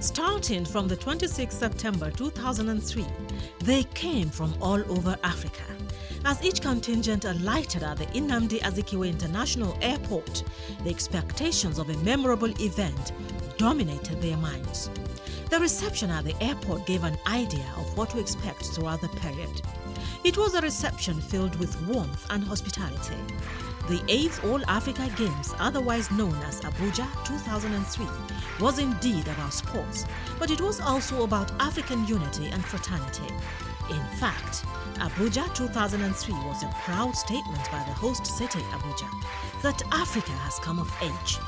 Starting from the 26th September 2003, they came from all over Africa. As each contingent alighted at the Nnamdi Azikiwe International Airport, the expectations of a memorable event dominated their minds. The reception at the airport gave an idea of what to expect throughout the period. It was a reception filled with warmth and hospitality. The 8th All-Africa Games, otherwise known as Abuja 2003, was indeed about sports, but it was also about African unity and fraternity. In fact, Abuja 2003 was a proud statement by the host city, Abuja, that Africa has come of age.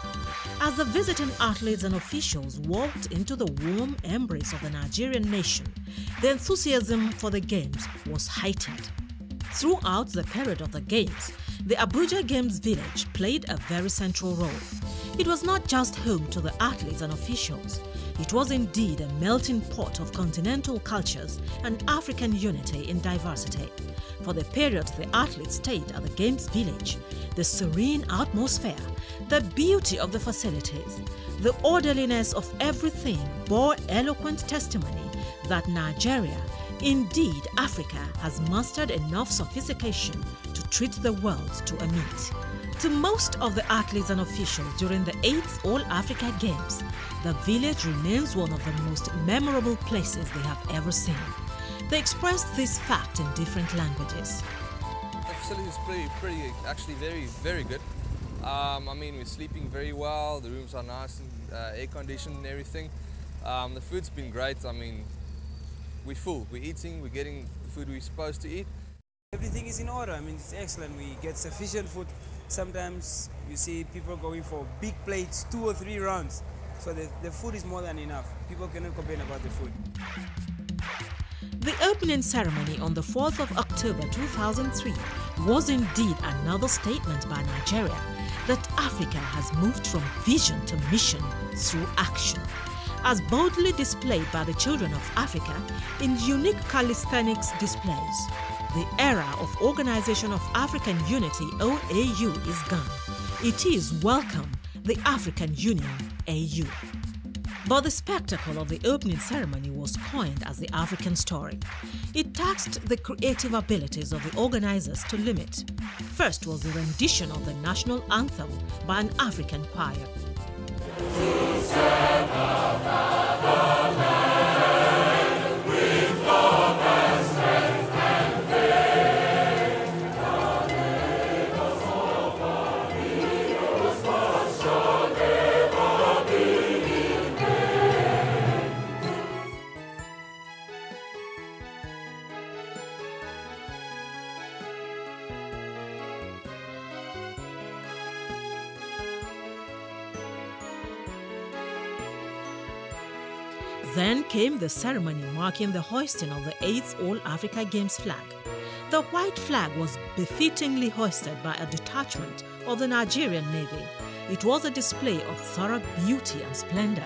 As the visiting athletes and officials walked into the warm embrace of the Nigerian nation, the enthusiasm for the Games was heightened. Throughout the period of the Games, the Abuja Games Village played a very central role. It was not just home to the athletes and officials. It was indeed a melting pot of continental cultures and African unity in diversity. For the period the athletes stayed at the Games Village, the serene atmosphere, the beauty of the facilities, the orderliness of everything bore eloquent testimony that Nigeria, indeed Africa, has mastered enough sophistication to treat the world to a meet. To most of the athletes and officials during the 8th All-Africa Games, the village remains one of the most memorable places they have ever seen. They expressed this fact in different languages. The facility is pretty actually very good. I mean, we're sleeping very well, the rooms are nice and air-conditioned and everything. The food's been great. I mean, we're full, we're eating, we're getting the food we're supposed to eat. Everything is in order. I mean, it's excellent. We get sufficient food. Sometimes you see people going for big plates, 2 or 3 rounds. So the food is more than enough. People cannot complain about the food. The opening ceremony on the 4th of October 2003 was indeed another statement by Nigeria that Africa has moved from vision to mission through action, as boldly displayed by the children of Africa in unique calisthenics displays. The era of Organization of African Unity, OAU, is gone. It is welcome, the African Union, AU. But the spectacle of the opening ceremony was coined as the African story. It taxed the creative abilities of the organizers to limit. First was the rendition of the national anthem by an African choir. Then came the ceremony marking the hoisting of the 8th All-Africa Games flag. The white flag was befittingly hoisted by a detachment of the Nigerian Navy. It was a display of thorough beauty and splendor.